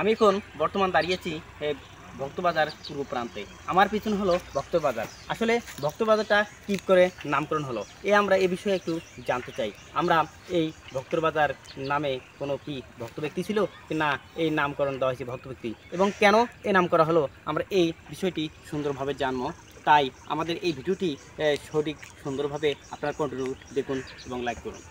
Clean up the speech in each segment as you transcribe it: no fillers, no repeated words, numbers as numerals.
আমি এখন বর্তমান দাঁড়িয়েছি ভক্তবাজার পূর্ব প্রান্তে। আমার পিছনে হলো ভক্তবাজার। আসলে ভক্তবাজারটা কী করে নামকরণ হলো আমরা এ বিষয়ে একটু জানতে চাই। আমরা এই ভক্তবাজার নামে কোনো কি ভক্ত ব্যক্তি ছিল কি না এই নামকরণ দেওয়া হয়েছে ভক্ত ব্যক্তি, এবং কেন এই নাম করা হলো আমরা এই বিষয়টি সুন্দরভাবে জানবো। তাই আমাদের এই ভিডিওটি সঠিক সুন্দরভাবে আপনারা কন্টিনিউ দেখুন এবং লাইক করুন।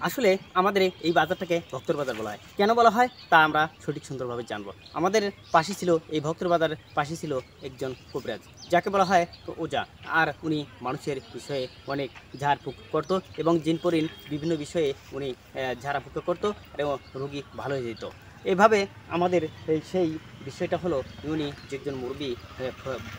আসলে আমাদের এই বাজারটাকে ভক্তর বাজার বলা হয়, কেন বলা হয় তা আমরা সঠিক সুন্দরভাবে জানবো। আমাদের পাশে ছিল এই ভক্তর বাজারের পাশে ছিল একজন কবিরাজ, যাকে বলা হয় ওজা। আর উনি মানুষের বিষয়ে অনেক ঝাড়ফুঁক করতো এবং জিনপরিন বিভিন্ন বিষয়ে উনি ঝাড়ফুঁক করতো এবং রোগী ভালো হয়ে যেত। এভাবে আমাদের সেই বিষয়টা হলো উনি যে একজন মুরব্বী,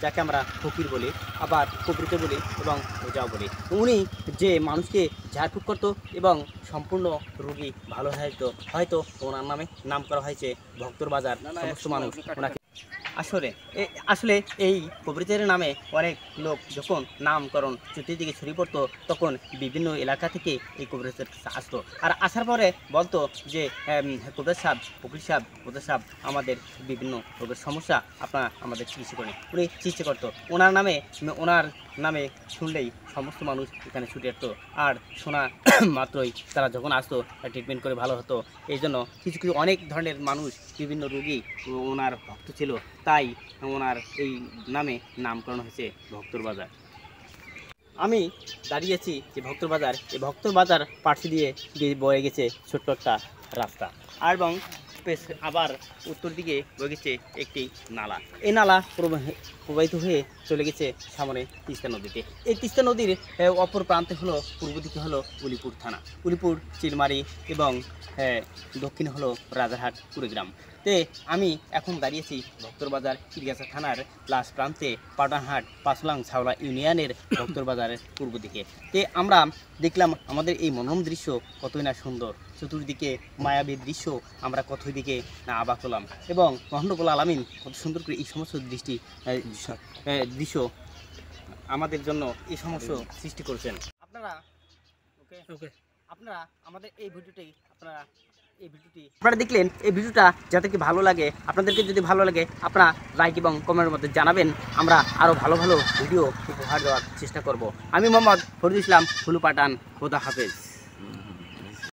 যাকে আমরা ফকির বলি, আবার কবিরাজ বলি এবং ওজাও বলি। উনি যে মানুষকে ঝাড়ফুঁক করতো এবং সম্পূর্ণ রোগী ভালো হয়ে যেত, হয়তো ওনার নামে নাম করা হয়েছে ভক্তর বাজার। সমস্ত মানুষ ওনাকে আসলে এই কবিরাজের নামে অনেক লোক যখন নামকরণ চতুর্দিকে ছড়িয়ে পড়তো, তখন বিভিন্ন এলাকা থেকে এই কবিরাজের আসতো। আর আসার পরে বলতো যে কবিরাজ সাহেব, ফকির সাহেব, ওজা সাহেব, আমাদের বিভিন্ন রোগের সমস্যা আপনারা আমাদের চিকিৎসা করেন। উনি চিকিৎসা করতো। ওনার নামে শুনলেই সমস্ত মানুষ এখানে ছুটে আসতো, আর শোনা মাত্রই তারা যখন আসতো ট্রিটমেন্ট করে ভালো হতো। এই জন্য কিছু অনেক ধরনের মানুষ, বিভিন্ন রোগী ওনার ভক্ত ছিল, তাই ওনার এই নামে নামকরণ হয়েছে ভক্তর বাজার। আমি দাঁড়িয়েছি যে ভক্তর বাজার, এই ভক্তর বাজার পাশে দিয়ে বয়ে গেছে ছোট্ট একটা রাস্তা, এবং আবার উত্তর দিকে বয়ে গেছে একটি নালা। এই নালা প্রবাহিত হয়ে চলে গেছে সামনে তিস্তা নদীতে। এই তিস্তা নদীর অপর প্রান্তে হলো পূর্ব দিকে হলো উলিপুর থানা, উলিপুর, চিলমারি এবং দক্ষিণে হলো রাজারহাট কুড়িগ্রাম। আমি এখন দাঁড়িয়েছি ভক্তর বাজার ইরিগাছা থানার লাস্ট প্রান্তে, পাটানহাট পাঁচলাং ছাওলা ইউনিয়নের ভক্তর বাজারের পূর্ব দিকে। আমরা দেখলাম আমাদের এই মনোরম দৃশ্য কতই না সুন্দর, চতুর্দিকে মায়াবী দৃশ্য, আমরা কতই দিকে না অবাক হলাম, এবং মহানবুল আলামিন কত সুন্দর করে এই সমস্ত দৃশ্য আমাদের জন্য এই সমস্ত সৃষ্টি করেছেন। আপনারা আমাদের এই ভিডিওটি আপনারা দেখলেন। এই ভিডিওটা যাতে কি ভালো লাগে, আপনাদেরকে যদি ভালো লাগে আপনারা লাইক এবং কমেন্টের মধ্যে জানাবেন। আমরা আরও ভালো ভালো ভিডিও উপহার দেওয়ার চেষ্টা করব। আমি মোহাম্মদ ফরিদুল ইসলাম, হুলু পাঠান। খোদা হাফেজ।